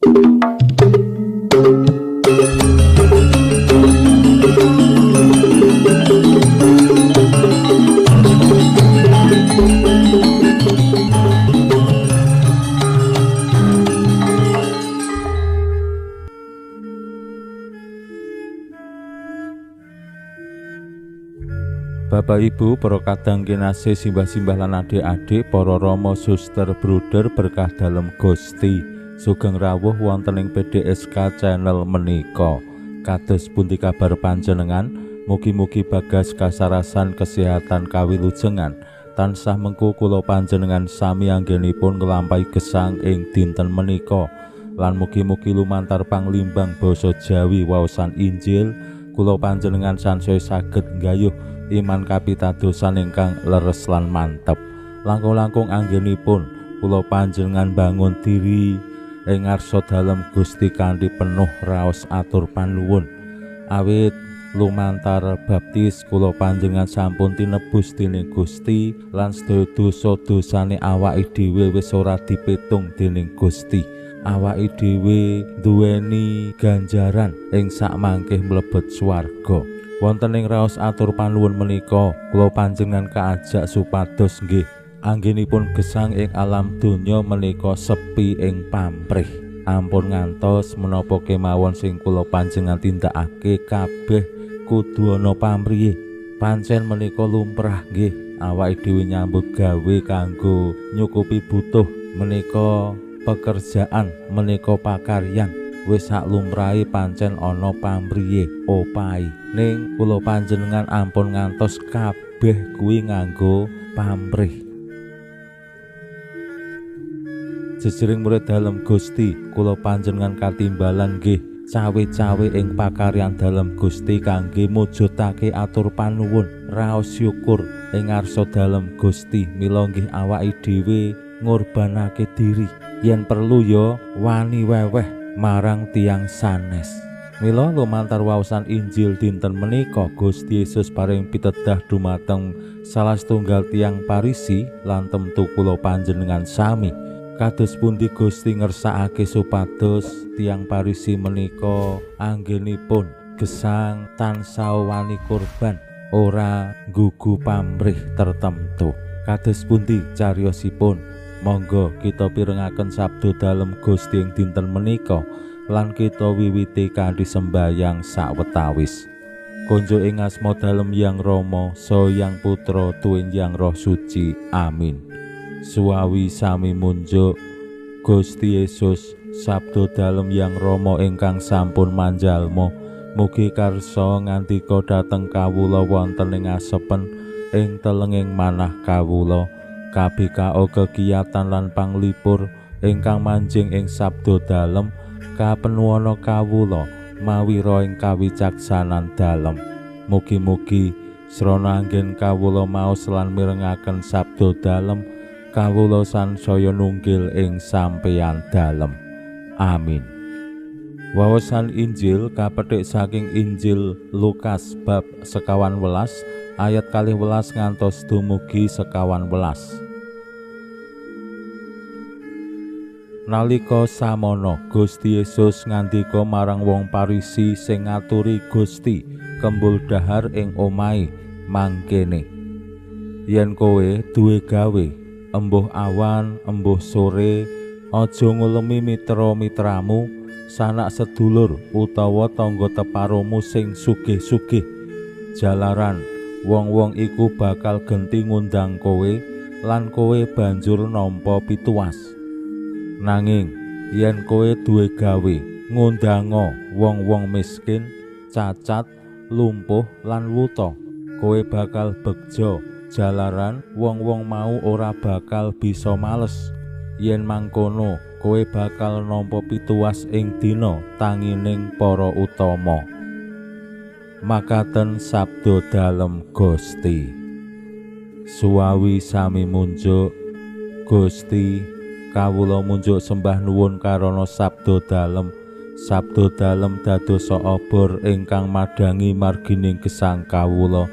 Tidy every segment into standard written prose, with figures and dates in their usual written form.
Bapak Ibu, para kadang kinasih simbah-simbah lan adik-adik, para rama suster bruder berkah dalem Gusti, sugeng rawuh wonten ing PDSK channel menika. Kados pundi kabar panjenengan? Mugi-mugi bagas kasarasan kesehatan kawilujengan tansah mengku kula panjenengan sami anggenipun nglampahi gesang ing dinten menika, lan mugi-mugi lumantar panglimbang basa Jawi waosan Injil kula panjenengan sansaya saged nggayuh iman kapitadosan ingkang leres lan mantep. Langkung-langkung anggenipun kula panjenengan bangun diri ing ngarsa dalem Gusti kanthi penuh raos atur panuwun. Awit lumantar baptis kula panjenengan sampun tinebus dening Gusti lan sedaya dosa-dosane awake dhewe wis ora dipitung dening Gusti. Awake dhewe duweni ganjaran ing sakmangke mlebet swarga. Wonten ing raos atur panuwun menika kula panjenengan kaajak supados nggih anggenipun gesang ing alam donya menika sepi ing pamrih. Ampun ngantos menapa kemawon sing kula panjenengan tindakake kabeh kudu ana pamrihe. Pancen menika lumrah nggih awake dhewe nyambut gawe kanggo nyukupi butuh, menika pekerjaan, menika pakaryan. Wis sak lumrahe pancen ana pamrihe opahe, ning kula panjenengan ampun ngantos kabeh kuwi nganggo pamrih. Jejering murid dalem Gusti, kula panjenengan katimbalan nggih cawe-cawe ing pakaryan dalem Gusti kangge mujudake atur panuwun raos syukur ing ngarsa dalem Gusti. Mila nggih awake dhewe ngorbanake diri yen perlu ya wani weweh marang tiyang sanes. Mila lumantar waosan Injil dinten menika Gusti Yesus paring pitedah dumateng salah setunggal tiyang Parisi lan temtu kula panjenengan sami. Kados pundi Gusti ngersakake supados tiyang Parisi menika anggenipun gesang tansah wani kurban, ora nggugu pamrih tertentu. Kados pundi cariyosipun? Monggo kita pirengaken sabda dalem Gusti ing dinten menika lan kita wiwiti kanthi sembayang sawetawis. Konjo ing asma dalem Hyang Rama saha Hyang Putra tuwin Hyang Roh Suci. Amin. Suwawi sami munjuk Gusti Yesus, sabda dalem Hyang Rama ingkang sampun manjalma, mugi karsa ngandika dhateng kawula wonten ing asepen ing telenging manah kawula. KBKO kegiatan lan panglipur ingkang manjing ing sabda dalem kapenuwana kawula mawi ra ing kawicaksanan dalem. Mugi-mugi srana anggen kawula maos lan mirengaken sabda dalem kawula sansaya nunggil ing sampeyan dalem. Amin. Waosan Injil kapetik saking Injil Lukas bab 11 ayat 12 ngantos dumugi 11. Nalika samono Gusti Yesus ngandika marang wong Parisi sing ngaturi Gusti kembul dahar ing omahe mangkene, yen kowe duwe gawe embuh awan embuh sore, aja ngulemi mitra-mitramu, sanak sedulur utawa tangga teparomu sing sugih-sugih, jalaran wong-wong iku bakal genti ngundang kowe lan kowe banjur nampa pituas. Nanging yen kowe duwe gawe ngundanga wong-wong miskin, cacat, lumpuh lan wuta, kowe bakal begja, jalaran wong-wong mau ora bakal bisa males. Yen mangkono kowe bakal nampa pituas ing dina tangining para utama. Makaten sabda dalem Gusti. Suwawi sami munjuk Gusti, kawula munjuk sembah nuwun karana sabda dalem. Sabda dalem dadosa obor ingkang madangi margining gesang kawula.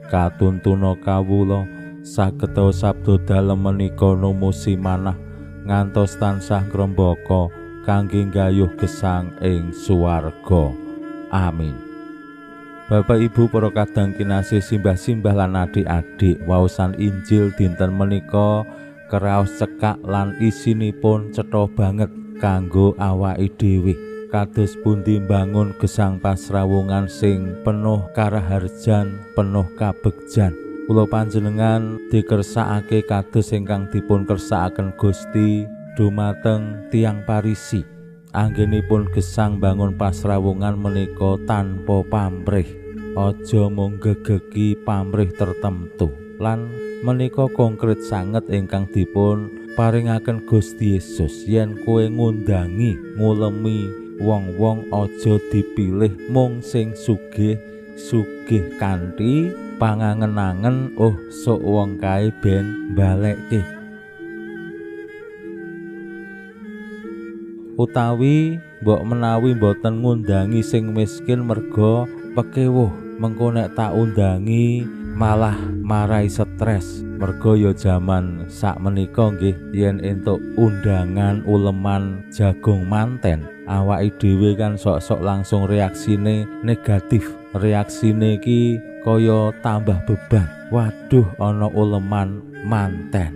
Katuntuna kawula sageta sabda dalem menika numusi manah ngantos tansah ngrembaka kangge nggayuh gesang ing swarga. Amin. Bapak Ibu para kadang kinasih simbah-simbah lan adik-adik, waosan Injil dinten menika keraos cekak lan isinipun cetha banget kanggo awake dhewe. Kados pundi mbangun gesang pasrawungan sing penuh karaharjan, penuh kabegjan. Kula panjenengan dikersakake kados ingkang dipun kersakaken Gusti dumateng tiyang Parisi. Anggenipun gesang bangun pasrawungan menika tanpa pamrih, aja mung gegeki pamrih tertentu. Lan menika konkret sanget ingkang dipun paringaken Gusti Yesus, yen kowe ngundangi ngulemi wong-wong aja dipilih mung sing sugih kanthi pangangen-angen sok wong kae ben balekke, utawi mbok menawi mboten ngundangi sing miskin merga pekewuh, mengko nek tak undangi malah marai stres. Merga ya jaman sak menika nggih, yen entuk undangan uleman jagung manten, awake dhewe kan sok-sok langsung reaksine negatif. Reaksine iki kaya tambah beban. Waduh, ana uleman manten.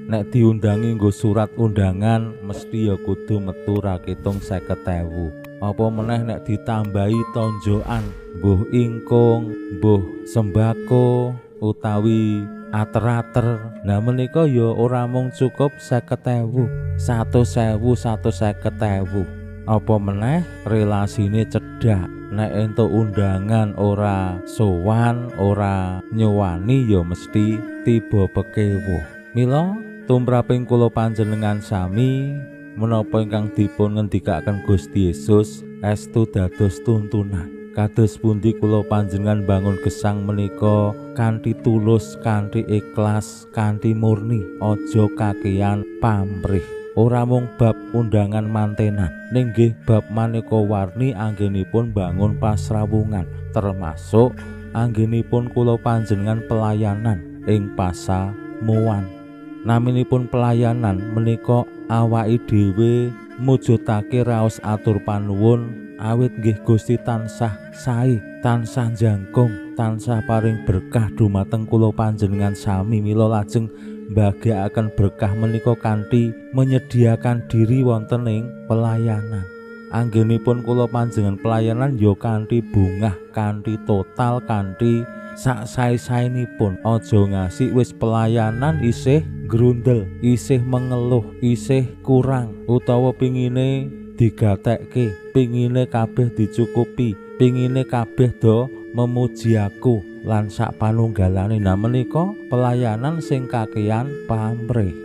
Nek diundangi nggo surat undangan mesti ya kudu metu ra ketung 50.000. Apa meneh nek ditambahi tonjokan, mbuh ingkung, mbuh sembako utawi ater-ater. Nah menika ya ora mung cukup 50.000, 100.000, 150.000. Apa meneh relasine cedhak. Nek entuk undangan ora sowan, ora nyowani ya mesti tiba pekewuh. Mila tumraping kula panjenengan sami, menapa ingkang dipun ngendikaken Gusti Yesus estu dados tuntunan. Kados pundi kula panjenengan bangun gesang menika kanthi tulus, kanthi ikhlas, kanthi murni, aja kakean pamrih. Ora mung bab undangan mantenan, ning nggih bab maneka warni anggenipun bangun pasrawungan, termasuk anggenipun kula panjenengan pelayanan ing pasamuan. Naminipun pelayanan menika awake dhewe mujudake raos atur panuwun, awit nggih Gusti tansah sae, tansah jangkung, tansah paring berkah dumateng kula panjenengan sami. Mila lajeng mbagekaken berkah menika kanthi menyediakan diri wonten ing pelayanan. Anggenipun kula panjenengan pelayanan ya kanthi bungah, kanthi total, kanthi sak sae-saenipun. Aja ngasih wis pelayanan isih grundel, isih mengeluh, isih kurang, utawa pingine digatekke, pingine kabeh dicukupi, pingine kabeh do memuji aku lan sak panunggalane. Nah menika pelayanan sing kakean pamrih.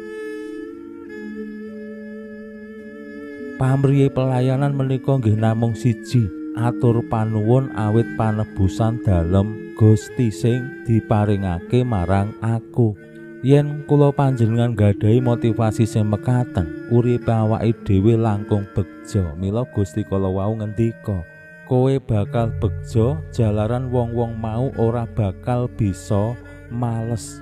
Pamrihe pelayanan menika nggih namung siji, atur panuwun awit panebusan dalem Gusti sing diparingake marang aku. Yen kula panjenengan gadahi motivasi sing mekaten, uripe awake dhewe langkung begja. Mila Gusti kala wau ngendika, kowe bakal begja jalaran wong-wong mau ora bakal bisa males.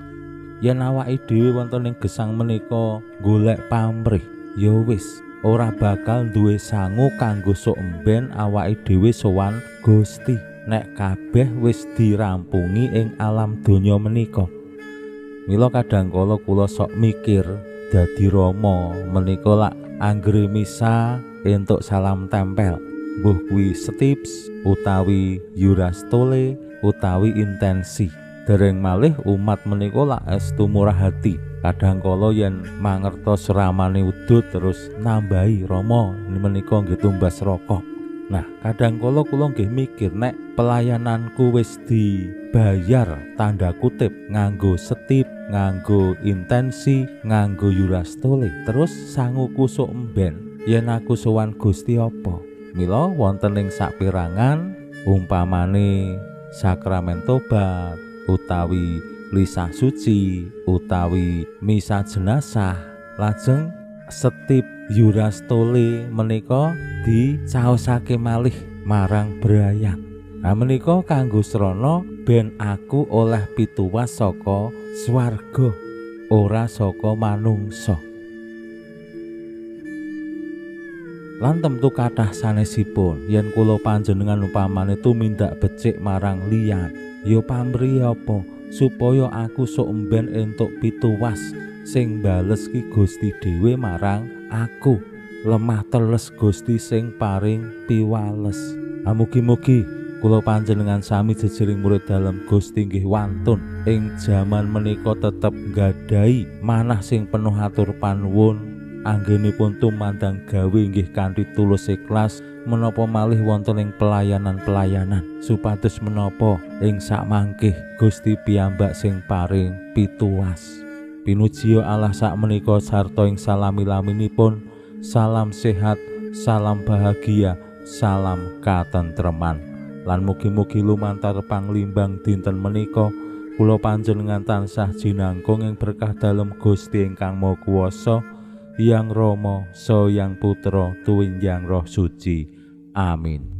Yen awake dhewe wonten ing gesang menika golek pamrih, ya wis ora bakal duwe sangu kanggo sok emben awake dhewe sowan Gusti. Nek kabeh wis dirampungi ing alam donya menika. Mila kadangkala kula sok mikir dadi rama menika lak anggere misa entuk salam tempel, mbuh kuwi Stips utawi Eurastole utawi intensi. Dereng malih umat menika lak estu murah hati. Kadangkala yen mangertos ramane udut terus nambahi rama menika nggih tumbas rokok. Nah, kadangkala kula nggih mikir nek pelayananku wis dibayar tanda kutip nganggo Stip, nganggo intensi, nganggo Eurastole, terus sanguku sok emben yen aku sowan Gusti apa? Mila wonten ing saperangan umpamane sakramen tobat utawi lisah suci utawi misa jenazah, lajeng Stip Eurastole menika dicaosake malih marang brayat. Nah menika kanggo srana ben aku oleh pituwas saka swarga, ora saka manungsa. Lan temtu kathah sanesipun yen kula panjenengan upamane tumindak becik marang liyan, ya pamrih apa supaya aku sok emben entuk pituwas sing bales ki Gusti dhewe marang aku. Lemah teles Gusti sing paring piwales. Mugi-mugi kula panjenengan sami jejering murid dalem Gusti nggih wantun ing jaman menika tetep nggadhahi manah sing penuh atur panuwun, anggenipun tumandang gawe nggih kanthi tulus ikhlas, menapa malih wonten ing pelayanan-pelayanan, supados menapa ing sakmangkih Gusti piyambak sing paring pituwas. Pinuji Allah sakmenika sarta ing salami-laminipun. Salam sehat, salam bahagia, salam katentreman. Lan mugi-mugi lumantar panglimbang dinten menika kula panjenengan tansah jinangkung ing berkah dalem Gusti ingkang Maha Kuwasa, Hyang Rama saha Hyang Putra tuwin Hyang Roh Suci. Amin.